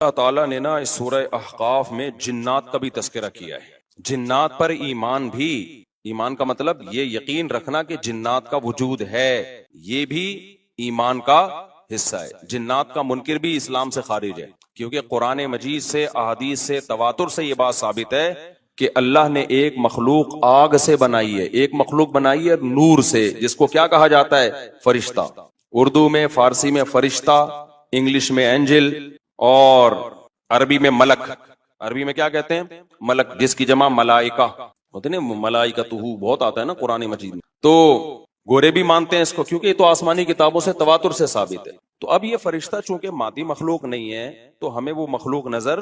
اللہ تعالیٰ نے نا اس سورہ احقاف میں جنات کا بھی تذکرہ کیا ہے۔ جنات پر ایمان بھی، ایمان کا مطلب یہ یقین رکھنا کہ جنات کا وجود ہے، یہ بھی ایمان کا حصہ ہے۔ جنات کا منکر بھی اسلام سے خارج ہے، کیونکہ قرآن مجید سے، احادیث سے، تواتر سے یہ بات ثابت ہے کہ اللہ نے ایک مخلوق آگ سے بنائی ہے، ایک مخلوق بنائی ہے نور سے، جس کو کیا کہا جاتا ہے؟ فرشتہ۔ اردو میں، فارسی میں فرشتہ، انگلش میں اینجل، اور عربی میں ملک۔ عربی میں کیا کہتے ہیں؟ ملک، جس کی جمع ملائکہ ہوتے ہیں، ملائکتہ بہت آتا ہے نا قرآن مجید میں۔ تو گورے بھی مانتے ہیں اس کو، کیونکہ یہ تو آسمانی کتابوں سے تواتر سے ثابت ہے۔ تو اب یہ فرشتہ چونکہ مادی مخلوق نہیں ہے تو ہمیں وہ مخلوق نظر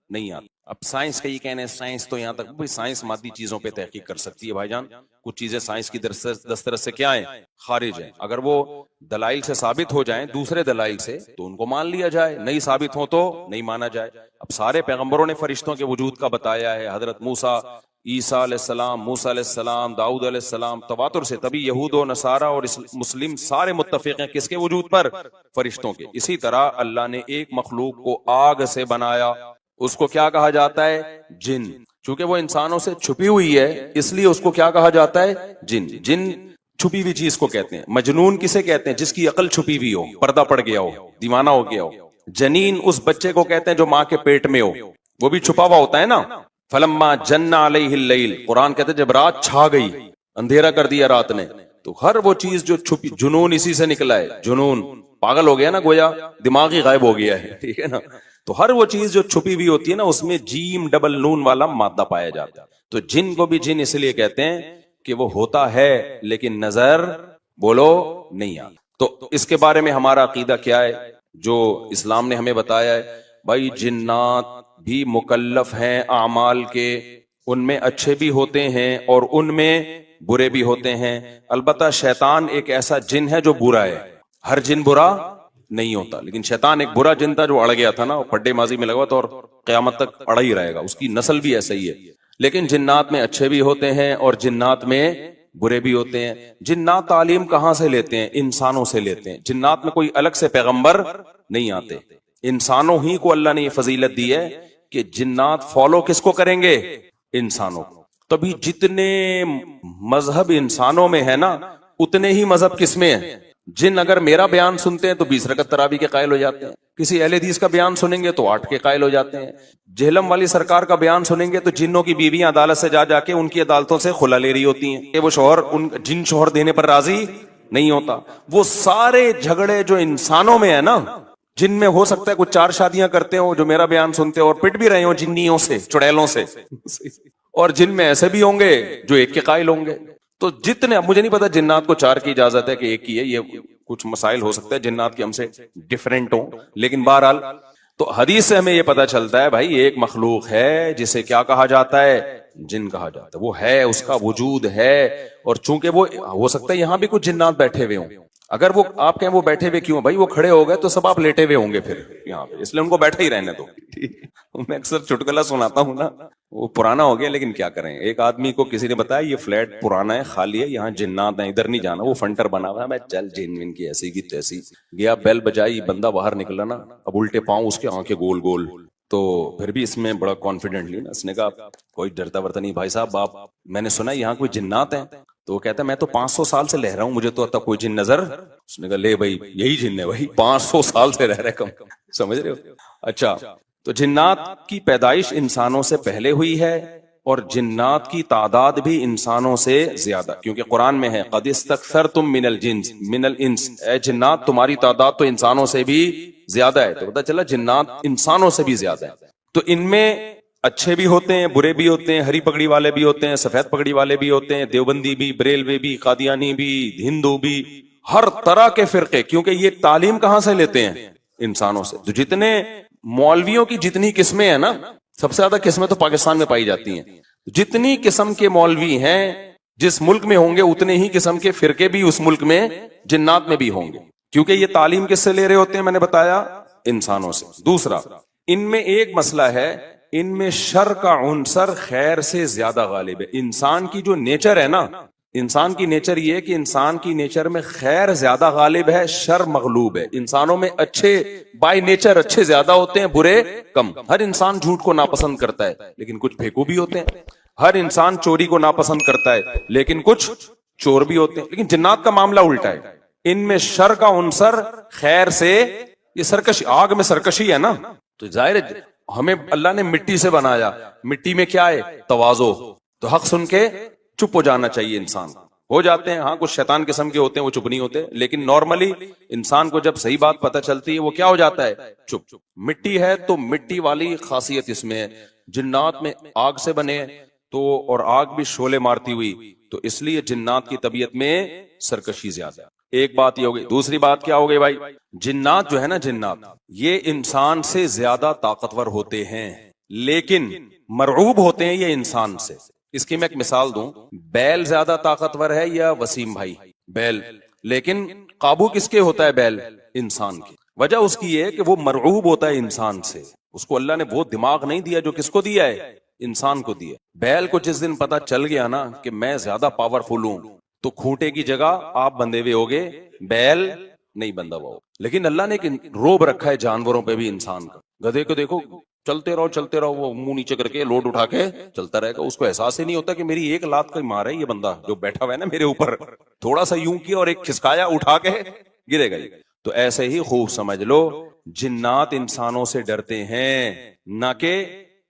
نہیں آتا۔ اب سائنس کا یہ کہنا ہے، سائنس تو یہاں تک، سائنس مادی چیزوں پہ تحقیق کر سکتی ہے بھائی جان، کچھ چیزیں سائنس کی دسترس سے کیا ہیں؟ خارج ہیں۔ اگر وہ دلائل سے ثابت ہو جائیں، دوسرے دلائل سے، تو ان کو مان لیا جائے، نہیں ثابت ہو تو نہیں مانا جائے۔ اب سارے پیغمبروں نے فرشتوں کے وجود کا بتایا ہے، حضرت موسیٰ، عیسیٰ علیہ السلام، موسیٰ علیہ السلام، داؤد علیہ السلام، تواتر سے، تبھی یہود و نصارہ اور مسلم سارے متفق ہیں کس کے وجود پر؟ فرشتوں کے۔ اسی طرح اللہ نے ایک مخلوق کو آگ سے بنایا، اس کو کیا کہا جاتا ہے؟ جن۔ چونکہ وہ انسانوں سے چھپی ہوئی ہے اس لیے اس کو کیا کہا جاتا ہے؟ جن۔ جن چھپی ہوئی چیز کو کہتے ہیں۔ مجنون کسے کہتے ہیں؟ جس کی عقل چھپی ہوئی ہو، پردہ پڑ گیا ہو، دیوانہ ہو گیا ہو۔ جنین اس بچے کو کہتے ہیں جو ماں کے پیٹ میں ہو، وہ بھی چھپا ہوا ہوتا ہے نا۔ فلما جن علیہ اللیل، قرآن کہتے ہیں جب رات چھا گئی، اندھیرا کر دیا رات نے، تو ہر وہ چیز جو چھپی، جنون اسی سے نکلا ہے۔ جنون پاگل ہو گیا نا، گویا دماغ ہی غائب ہو گیا ہے، ٹھیک ہے نا۔ تو ہر وہ چیز جو چھپی ہوئی ہوتی ہے نا، اس میں جیم ڈبل نون والا مادہ پایا جاتا ہے۔ تو جن کو بھی جن اس لیے کہتے ہیں کہ وہ ہوتا ہے لیکن نظر بولو نہیں آتا۔ تو اس کے بارے میں ہمارا عقیدہ کیا ہے جو اسلام نے ہمیں بتایا ہے؟ بھائی جنات بھی مکلف ہیں اعمال کے، ان میں اچھے بھی ہوتے ہیں اور ان میں برے بھی ہوتے ہیں۔ البتہ شیطان ایک ایسا جن ہے جو برا ہے، ہر جن برا نہیں ہوتا، لیکن شیطان ایک برا جن تھا جو اڑ گیا تھا نا، پھڈے ماضی میں لگا تھا اور قیامت تک اڑا ہی رہے گا، اس کی نسل بھی ایسا ہی ہے۔ لیکن جنات میں اچھے بھی ہوتے ہیں اور جنات میں برے بھی ہوتے ہیں۔ جنات تعلیم کہاں سے لیتے ہیں؟ انسانوں سے لیتے ہیں۔ جنات میں کوئی الگ سے پیغمبر نہیں آتے، انسانوں ہی کو اللہ نے یہ فضیلت دی ہے کہ جنات فالو کس کو کریں گے؟ انسانوں کو۔ تبھی جتنے مذہب انسانوں میں ہے نا، اتنے ہی مذہب کس میں ہیں؟ جن اگر میرا بیان سنتے ہیں تو 20 رکعت تراویح کے قائل ہو جاتے ہیں، کسی اہل حدیث کا بیان سنیں گے تو 8 کے قائل ہو جاتے ہیں، جہلم والی سرکار کا بیان سنیں گے تو جنوں کی بیویاں عدالت سے جا جا کے ان کی عدالتوں سے خلا لے رہی ہوتی ہیں کہ وہ شوہر جن شوہر دینے پر راضی نہیں ہوتا۔ وہ سارے جھگڑے جو انسانوں میں ہے نا، جن میں ہو سکتا ہے کچھ 4 شادیاں کرتے ہوں جو میرا بیان سنتے اور پٹ بھی رہے ہوں جنیوں سے، چڑیلوں سے، اور جن میں ایسے بھی ہوں گے جو 1 کے قائل ہوں گے۔ تو جتنے، اب مجھے نہیں پتا جنات کو 4 کی اجازت ہے کہ 1 کی ہے، یہ کچھ مسائل ہو سکتا ہے جنات کے ہم سے ڈیفرنٹ ہوں، لیکن بہرحال تو حدیث سے ہمیں یہ پتا چلتا ہے بھائی ایک مخلوق ہے جسے کیا کہا جاتا ہے؟ جن کہا جاتا ہے۔ وہ ہے، اس کا وجود ہے، اور چونکہ وہ ہو سکتا ہے یہاں بھی کچھ جنات بیٹھے ہوئے ہوں، اگر وہ آپ کہیں وہ بیٹھے ہوئے کیوں؟ بھائی وہ کھڑے ہو گئے تو سب آپ لیٹے ہوئے ہوں گے پھر یہاں پہ، اس لیے ان کو بیٹھے ہی رہنے دو۔ میں اکثر چٹکلا سناتا ہوں نا، وہ پرانا ہو گیا لیکن کیا کریں، ایک آدمی کو کسی نے بتایا یہ فلیٹ پرانا ہے، خالی ہے، یہاں جنات ہیں، ادھر نہیں جانا، وہ فنٹر بنا ہوا ہے۔ میں چل جن ان کی ایسی کی تیسی گیا، بیل بجائی، بندہ باہر نکلا نا، اب الٹے پاؤں اس کے آنکھیں گول گول، تو پھر بھی اس میں بڑا کانفیڈنٹلی نا اس نے کہا کوئی ڈرتا ورتا نہیں بھائی صاحب، آپ میں نے سنا یہاں کوئی جنات ہیں؟ تو وہ کہتا ہے میں تو 500 سال سے رہ رہا ہوں، مجھے تو اب تک کوئی جن نظر۔ اس نے کہا لے بھائی یہی جن ہے بھائی، 500 سال سے رہ رہے کم، سمجھ رہے ہو؟ اچھا، تو جنات کی پیدائش انسانوں سے پہلے ہوئی ہے اور جنات کی تعداد بھی انسانوں سے زیادہ، کیونکہ قرآن میں ہے قد استکثرتم من الانس، اے جنات تمہاری تعداد تو انسانوں سے بھی زیادہ ہے۔ تو پتہ چلا جنات انسانوں سے بھی زیادہ ہے۔ تو ان میں اچھے بھی ہوتے ہیں، برے بھی ہوتے ہیں، ہری پگڑی والے بھی ہوتے ہیں، سفید پگڑی والے بھی ہوتے ہیں، دیوبندی بھی، بریلوی بھی، قادیانی بھی، ہندو بھی، ہر طرح کے فرقے، کیونکہ یہ تعلیم کہاں سے لیتے ہیں؟ انسانوں سے۔ تو جتنے مولویوں کی جتنی قسمیں ہیں نا، سب سے زیادہ قسمیں تو پاکستان میں پائی جاتی ہیں، جتنی قسم کے مولوی ہیں جس ملک میں ہوں گے اتنے ہی قسم کے فرقے بھی اس ملک میں جنات میں بھی ہوں گے، کیونکہ یہ تعلیم کس سے لے رہے ہوتے ہیں؟ میں نے بتایا انسانوں سے۔ دوسرا، ان میں ایک مسئلہ ہے، ان میں شر کا عنصر خیر سے زیادہ غالب ہے۔ انسان کی جو نیچر ہے نا، انسان کی نیچر یہ ہے کہ انسان کی نیچر میں خیر زیادہ غالب ہے، شر مغلوب ہے. انسانوں میں اچھے بائی نیچر اچھے زیادہ ہوتے ہیں، برے کم. ہر انسان جھوٹ کو ناپسند کرتا ہے لیکن کچھ پھیکو بھی ہوتے ہیں. ہر انسان چوری کو ناپسند کرتا ہے لیکن کچھ چور بھی ہوتے ہیں. لیکن جنات کا معاملہ الٹا ہے، ان میں شر کا عنصر خیر سے، یہ سرکشی، آگ میں سرکشی ہے نا. تو ظاہر ہے ہمیں اللہ نے مٹی سے بنایا، مٹی میں کیا ہے؟ تواضع. تو حق سن کے چپ ہو جانا چاہیے. انسان ہو جاتے ہیں، ہاں کچھ شیطان قسم کے ہوتے ہیں وہ چپ نہیں ہوتے، لیکن نارملی انسان کو جب صحیح بات پتہ چلتی ہے وہ کیا ہو جاتا ہے؟ چپ. مٹی ہے تو مٹی والی خاصیت اس میں ہے. جنات میں آگ سے بنے تو، اور آگ بھی شعلے مارتی ہوئی، تو اس لیے جنات کی طبیعت میں سرکشی زیادہ. ایک بات یہ ہوگی. دوسری بات کیا ہوگی بھائی؟ جنات جو ہے نا، جنات یہ انسان سے زیادہ طاقتور ہوتے ہیں لیکن مرعوب ہوتے ہیں یہ انسان سے. اس کی میں ایک مثال دوں، بیل زیادہ طاقتور ہے یا وسیم بھائی؟ بیل. لیکن قابو کس کے ہوتا ہے؟ بیل. انسان کی. وجہ اس کی یہ کہ وہ مرعوب ہوتا ہے انسان سے، اس کو اللہ نے وہ دماغ نہیں دیا جو کس کو دیا ہے؟ انسان کو دیا. بیل کو جس دن پتا چل گیا نا کہ میں زیادہ پاورفل ہوں تو کھوٹے کی جگہ آپ بندھے ہوئے ہوگے، بیل نہیں بندھا ہوا ہو. لیکن اللہ نے ایک روب رکھا ہے جانوروں پہ بھی انسان کا. گدھے کو دیکھو چلتے رہو، وہ منہ نیچے کر کے لوڈ اٹھا کے چلتا رہے گا، اس کو احساس ہی نہیں ہوتا کہ میری ایک لات کا مار ہے یہ بندہ جو بیٹھا ہوا ہے نا میرے اوپر، تھوڑا سا یوں کیا اور ایک کھسکایا اٹھا کے گرے گا. تو ایسے ہی خوب سمجھ لو جنات انسانوں سے ڈرتے ہیں، نہ کہ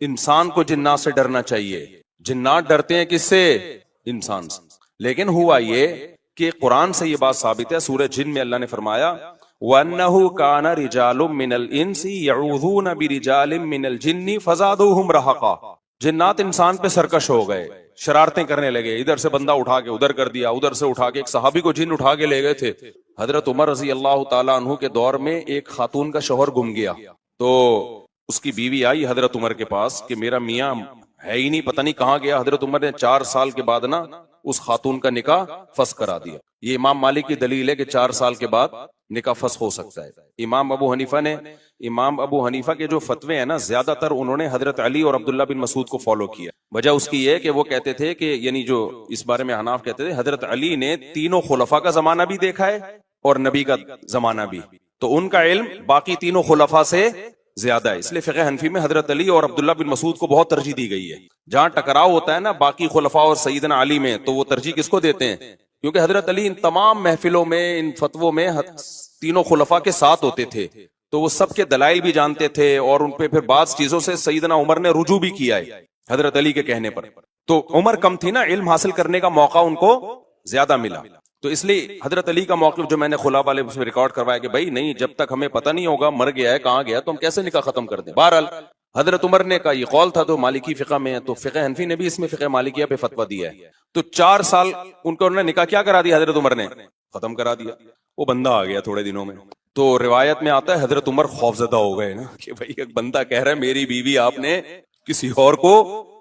انسان کو جنات سے ڈرنا چاہیے. جنات ڈرتے ہیں کس سے؟ انسان سے. لیکن ہوا یہ کہ قرآن سے یہ بات ثابت ہے. سورہ جن میں اللہ نے فرمایا وَأَنَّهُ كَانَ رِجَالٌ مِّنَ الْإِنسِ يَعُوذُونَ بِرِجَالٍ مِّنَ الْجِنِّ فَزَادُوهُمْ رَهَقًا. جنات انسان پہ سرکش ہو گئے، شرارتیں کرنے لگے، ادھر سے بندہ اٹھا کے ادھر کر دیا، ادھر سے اٹھا کے. ایک صحابی کو جن اٹھا کے لے گئے تھے. حضرت عمر رضی اللہ تعالیٰ عنہ کے دور میں ایک خاتون کا شوہر گم گیا، تو اس کی بیوی آئی حضرت عمر کے پاس کہ میرا میاں ہے ہی نہیں، پتہ نہیں کہاں گیا. حضرت عمر نے 4 سال کے بعد نا اس خاتون کا نکاح فسخ کرا دیا. یہ امام مالک کی دلیل ہے کہ 4 سال کے بعد نکاح فسخ ہو سکتا ہے. امام ابو حنیفہ کے جو فتوے ہیں نا، زیادہ تر انہوں نے حضرت علی اور عبداللہ بن مسعود کو فالو کیا. وجہ اس کی یہ کہ وہ کہتے تھے کہ، یعنی جو اس بارے میں حناف کہتے تھے، حضرت علی نے تینوں خلفاء کا زمانہ بھی دیکھا ہے اور نبی کا زمانہ بھی، تو ان کا علم باقی تینوں خلفاء سے زیادہ ہے. اس لیے فقہ حنفی میں حضرت علی اور عبداللہ بن مسعود کو بہت ترجیح دی گئی ہے. جہاں ٹکراؤ ہوتا ہے نا باقی خلفاء اور سیدنا علی میں، تو وہ ترجیح کس کو دیتے ہیں؟ کیونکہ حضرت علی ان تمام محفلوں میں، ان فتووں میں تینوں خلفاء کے ساتھ ہوتے تھے، تو وہ سب کے دلائل بھی جانتے تھے اور ان پہ پھر بعض چیزوں سے سیدنا عمر نے رجوع بھی کیا ہے حضرت علی کے کہنے پر. تو عمر کم تھی نا، علم حاصل کرنے کا موقع ان کو زیادہ ملا. تو اس لیے حضرت علی کا موقف جو میں نے خلا والے اس میں ریکارڈ کروایا کہ بھائی نہیں، جب تک ہمیں پتہ نہیں ہوگا مر گیا ہے کہاں گیا تو ہم کیسے نکاح ختم کر دیں. بہرحال حضرت عمر نے کا یہ قول تھا، تو مالکی فقہ میں ہے، تو فقہ حنفی نے بھی اس میں فقہ مالکیہ پہ فتویٰ دیا ہے. تو 4 سال ان کو انہوں نے نکاح کیا کرا دیا؟ حضرت عمر نے ختم کرا دیا. وہ بندہ آ گیا تھوڑے دنوں میں. تو روایت میں آتا ہے حضرت عمر خوفزدہ ہو گئے نا کہ بھائی ایک بندہ کہہ رہا ہے میری بیوی آپ نے کسی اور کو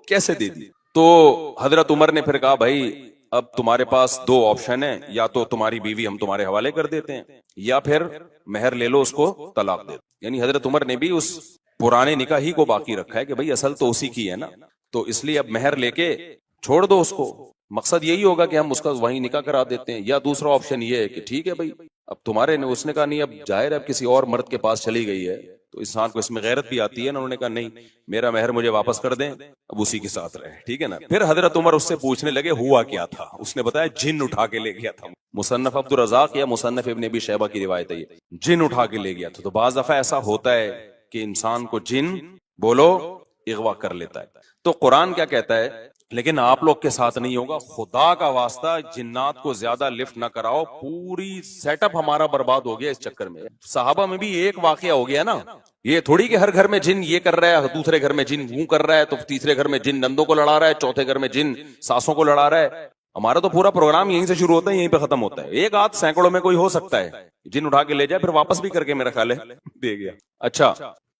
کیسے دے دی. تو حضرت عمر نے پھر کہا بھائی اب تمہارے پاس 2 آپشن ہیں، یا تو تمہاری بیوی ہم تمہارے حوالے کر دیتے ہیں، یا پھر مہر لے لو، اس کو طلاق دے. یعنی حضرت عمر نے بھی اس پرانے نکاح ہی کو باقی رکھا ہے کہ بھئی اصل تو اسی کی ہے نا، تو اس لیے اب مہر لے کے چھوڑ دو اس کو. مقصد یہی ہوگا کہ ہم اس کا وہیں نکاح کرا دیتے ہیں. یا دوسرا آپشن یہ ہے کہ ٹھیک ہے بھئی اب تمہارے نے، اس نے کہا نہیں اب ظاہر ہے اب کسی اور مرد کے پاس چلی گئی ہے تو انسان کو اس میں غیرت بھی آتی ہے نا. انہوں نے کہا نہیں، میرا مہر مجھے واپس کر دیں، اب اسی کے ساتھ رہے، ٹھیک ہے نا. پھر حضرت عمر اس سے پوچھنے لگے ہوا کیا تھا. اس نے بتایا جن اٹھا کے لے گیا تھا. مصنف عبد الرزاق یا مصنف ابن ابی شیبہ کی روایت ہے، یہ جن اٹھا کے لے گیا تھا. تو بعض دفعہ ایسا ہوتا ہے کہ انسان کو جن بولو اغوا کر لیتا ہے. تو قرآن کیا کہتا ہے؟ لیکن آپ لوگ کے ساتھ نہیں ہوگا، خدا کا واسطہ جنات کو زیادہ لفٹ نہ کراؤ. پوری سیٹ اپ ہمارا برباد ہو گیا اس چکر میں. صحابہ میں بھی ایک واقعہ ہو گیا نا، یہ تھوڑی کہ ہر گھر میں جن یہ کر رہا ہے، دوسرے گھر میں جن وہ کر رہا ہے، تو تیسرے گھر میں جن نندوں کو لڑا رہا ہے، چوتھے گھر میں جن ساسوں کو لڑا رہا ہے. ہمارا تو پورا پروگرام یہیں سے شروع ہوتا ہے یہیں پہ ختم ہوتا ہے. ایک آدھ سینکڑوں میں کوئی ہو سکتا ہے جن اٹھا کے لے جائے، پھر واپس بھی کر کے میرا خیال ہے دے گیا. اچھا،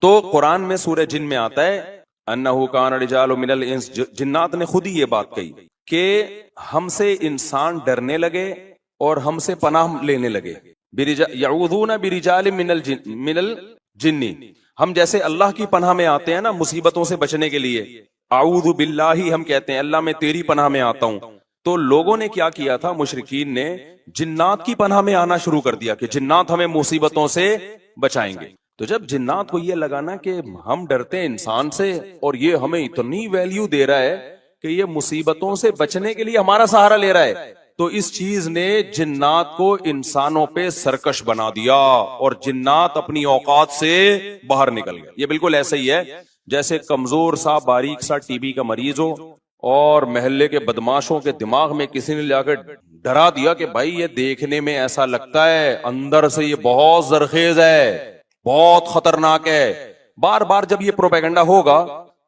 تو قرآن میں سورہ جن میں آتا ہے انہو کان رجال من الانس، جنات نے خود ہی یہ بات کہی کہ ہم سے انسان ڈرنے لگے اور ہم سے پناہ لینے لگے. یعوذون برجال من الجن، ہم جیسے اللہ کی پناہ میں آتے ہیں نا مصیبتوں سے بچنے کے لیے، اعوذ باللہ ہم کہتے ہیں اللہ میں تیری پناہ میں آتا ہوں. تو لوگوں نے کیا کیا تھا, مشرکین نے جنات کی پناہ میں آنا شروع کر دیا کہ جنات ہمیں مصیبتوں سے بچائیں گے. تو جب جنات کو یہ لگا نا کہ ہم ڈرتے ہیں انسان سے اور یہ ہمیں اتنی ویلیو دے رہا ہے کہ یہ مصیبتوں سے بچنے کے لیے ہمارا سہارا لے رہا ہے, تو اس چیز نے جنات کو انسانوں پہ سرکش بنا دیا اور جنات اپنی اوقات سے باہر نکل گئے. یہ بالکل ایسا ہی ہے جیسے کمزور سا باریک سا ٹی بی کا مریض ہو اور محلے کے بدماشوں کے دماغ میں کسی نے جا کے ڈرا دیا کہ بھائی یہ دیکھنے میں ایسا لگتا ہے, اندر سے یہ بہت زرخیز ہے, بہت خطرناک ہے. بار بار جب یہ پروپیگنڈا ہوگا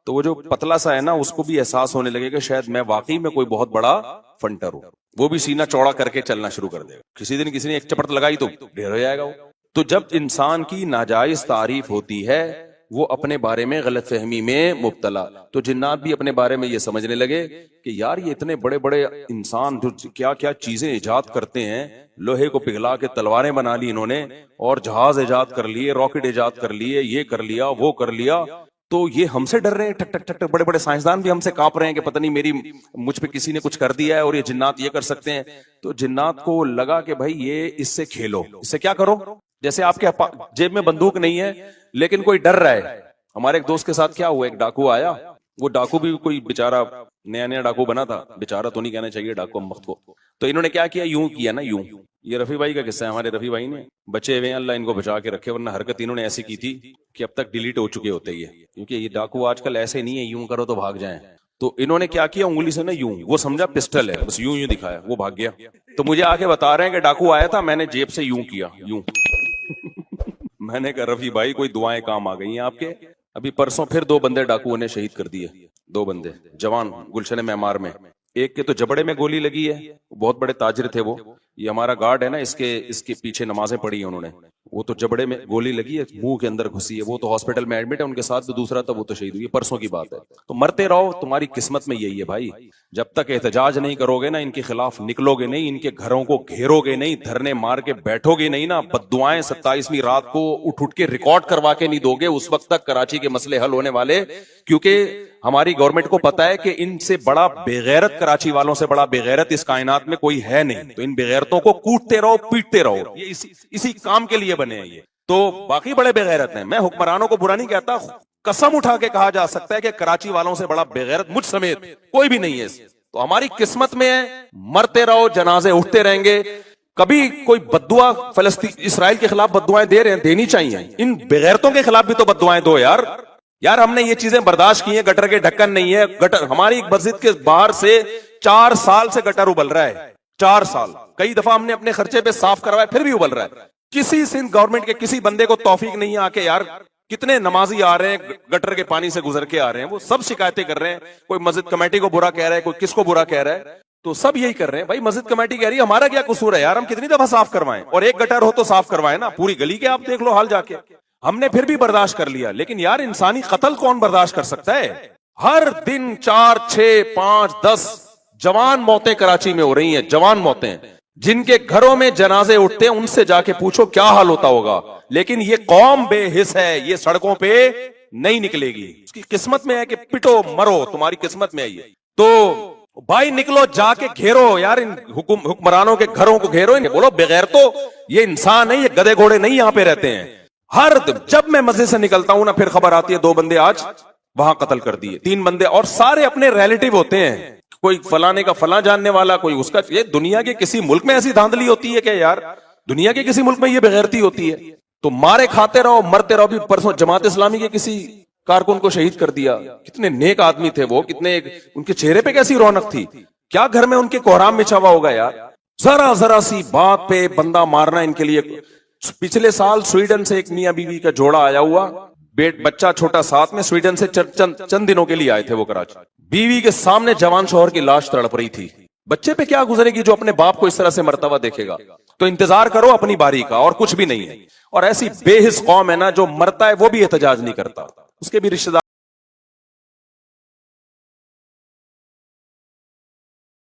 تو وہ جو پتلا سا ہے نا اس کو بھی احساس ہونے لگے کہ شاید میں واقعی میں کوئی بہت بڑا فنٹر ہوں, وہ بھی سینہ چوڑا کر کے چلنا شروع کر دے گا. کسی دن کسی نے ایک چپٹ لگائی تو ڈھیر ہو جائے گا وہ. تو جب انسان کی ناجائز تعریف ہوتی ہے وہ اپنے بارے میں غلط فہمی میں مبتلا, تو جنات بھی اپنے بارے میں یہ سمجھنے لگے کہ یار یہ اتنے بڑے بڑے انسان جو کیا کیا چیزیں ایجاد کرتے ہیں, لوہے کو پگھلا کے تلواریں بنا لی انہوں نے, اور جہاز ایجاد کر لیے, راکٹ ایجاد کر لیے, یہ کر لیا وہ کر لیا, تو یہ ہم سے ڈر رہے ہیں. ٹھک ٹھک ٹھک ٹھک بڑے بڑے سائنسدان بھی ہم سے کانپ رہے ہیں کہ پتہ نہیں مجھ پہ کسی نے کچھ کر دیا ہے اور یہ جنات یہ کر سکتے ہیں. تو جنات کو لگا کہ بھائی یہ اس سے کھیلو, اس سے کیا کرو, جیسے آپ کے جیب میں بندوق نہیں ہے لیکن کوئی ڈر رہا ہے. ہمارے ایک دوست کے ساتھ کیا ہوا, ایک ڈاکو آیا, وہ ڈاکو بھی کوئی بیچارہ نیا نیا ڈاکو بنا تھا, بیچارہ تو نہیں کہنا چاہیے ڈاکو مخت کو. تو انہوں نے کیا کیا, یوں کیا نا, یوں. یہ رفیع بھائی کا قصہ ہے, ہمارے رفیع بھائی نے بچے ہوئے ہیں, اللہ ان کو بچا کے رکھے, ورنہ حرکت انہوں نے ایسی کی تھی کہ اب تک ڈیلیٹ ہو چکے ہوتے یہ, کیونکہ یہ ڈاکو آج کل ایسے نہیں ہے یوں کرو تو بھاگ جائیں. تو انہوں نے کیا کیا, انگلی سے نا یوں, وہ سمجھا پسٹل ہے, بس یوں یوں دکھایا, وہ بھاگ گیا. تو مجھے آ کے بتا رہے ہیں کہ ڈاکو آیا تھا, میں نے جیب سے یوں کیا, یوں. میں نے کہا رفیع بھائی کوئی دعائیں کام آ گئی ہیں آپ کے. ابھی پرسوں پھر 2 بندے ڈاکوؤں نے شہید کر دیے, 2 بندے جوان گلشن معمار میں. ایک کے تو جبڑے میں گولی لگی ہے, بہت بڑے تاجر تھے وہ, یہ ہمارا گارڈ ہے نا, اس کے پیچھے نمازیں پڑھی ہیں انہوں نے, وہ تو جبڑے میں گولی لگی ہے, منہ کے اندر گھسی ہے, وہ تو ہاسپٹل میں ایڈمٹ ہے, ان کے ساتھ جو دوسرا تھا وہ تو شہید ہوئی, پرسوں کی بات ہے. تو مرتے رہو, تمہاری قسمت میں یہی ہے بھائی. جب تک احتجاج نہیں کرو گے نا, ان کے خلاف نکلو گے نہیں, ان کے گھروں کو گھیرو گے نہیں, دھرنے مار کے بیٹھو گے نہیں نا, بددعائیں 27ویں رات کو اٹھ کے ریکارڈ کروا کے نہیں دو گے, اس وقت تک کراچی کے مسئلے حل ہونے والے. کیونکہ ہماری گورنمنٹ کو پتا ہے کہ ان سے بڑا بےغیرت, کراچی والوں سے بڑا بےغیرت اس کائنات میں کوئی ہے نہیں. تو ان بےغیرتوں کو کوٹتے رہو, پیٹتے رہو, یہ اسی کام کے لیے بنے ہیں یہ. تو باقی بڑے بےغیرت ہیں, میں حکمرانوں کو برا نہیں کہتا, قسم اٹھا کے کہا جا سکتا ہے کہ کراچی والوں سے بڑا بےغیرت مجھ سمیت کوئی بھی نہیں ہے. تو ہماری قسمت میں ہے, مرتے رہو, جنازے اٹھتے رہیں گے. کبھی کوئی بددعا فلسطین اسرائیل کے خلاف بددعائیں دے رہے ہیں, دینی چاہیے. ان بےغیرتوں کے خلاف بھی تو بددعائیں دو یار. یار ہم نے یہ چیزیں برداشت کی ہیں, گٹر کے ڈھکن نہیں ہے, گٹر ہماری مسجد کے باہر سے 4 سال سے گٹر ابل رہا ہے, 4 سال. کئی دفعہ ہم نے اپنے خرچے پہ صاف کروایا, پھر بھی ابل رہا ہے. کسی سندھ گورنمنٹ کے کسی بندے کو توفیق نہیں آ کے, یار کتنے نمازی آ رہے ہیں گٹر کے پانی سے گزر کے آ رہے ہیں, وہ سب شکایتیں کر رہے ہیں. کوئی مسجد کمیٹی کو برا کہہ رہا ہے, کوئی کس کو برا کہہ رہا ہے, تو سب یہی کر رہے ہیں. بھائی مسجد کمیٹی کہہ رہی ہے ہمارا کیا قصور ہے یار, ہم کتنی دفعہ صاف کروائیں, اور ایک گٹر ہو تو صاف کروائیں نا, پوری گلی کے آپ دیکھ لو حال جا کے. ہم نے پھر بھی برداشت کر لیا, لیکن یار انسانی قتل کون برداشت کر سکتا ہے. ہر دن 4 6 5 10 جوان موتیں کراچی میں ہو رہی ہیں, جوان موتیں. جن کے گھروں میں جنازے اٹھتے ہیں ان سے جا کے پوچھو کیا حال ہوتا ہوگا. لیکن یہ قوم بے حس ہے, یہ سڑکوں پہ نہیں نکلے گی. اس کی قسمت میں ہے کہ پٹو مرو, تمہاری قسمت میں ہے یہ. تو بھائی نکلو, جا کے گھیرو یار, ان حکمرانوں کے گھروں کو گھیرو, بولو بغیر تو یہ انسان ہے, یہ گدے گھوڑے نہیں یہاں پہ رہتے ہیں. ہر جب میں مسجد سے نکلتا ہوں نا, پھر خبر آتی ہے 2 بندے آج وہاں قتل کر دیے, 3 بندے, اور سارے اپنے ریلیٹیو ہوتے ہیں. کوئی فلانے کا فلاں جاننے والا, کوئی اس کا. یہ دنیا کے کسی ملک میں ایسی دھاندلی ہوتی ہے کہ یار, دنیا کے کسی ملک میں یہ بغیرتی ہوتی ہے. تو مارے کھاتے رہو, مرتے رہو. بھی پرسوں جماعت اسلامی کے کسی کارکن کو شہید کر دیا. کتنے نیک آدمی تھے وہ, کتنے ان کے چہرے پہ کیسی رونق تھی, کیا گھر میں ان کے کوہرام مچا ہوا ہوگا یار. ذرا سی بات پہ بندہ مارنا ان کے لیے. پچھلے سال سویڈن سے ایک میاں بیوی کا جوڑا آیا ہوا, بچہ چھوٹا ساتھ میں, سویڈن سے چند دنوں کے لیے آئے تھے وہ کراچی. بیوی کے سامنے جوان شوہر کی لاش تڑپ رہی تھی. بچے پہ کیا گزرے گی جو اپنے باپ کو اس طرح سے مرتبہ دیکھے گا. تو انتظار کرو اپنی باری کا, اور کچھ بھی نہیں ہے. اور ایسی بے حس قوم ہے نا, جو مرتا ہے وہ بھی احتجاج نہیں کرتا, اس کے بھی رشتہ دار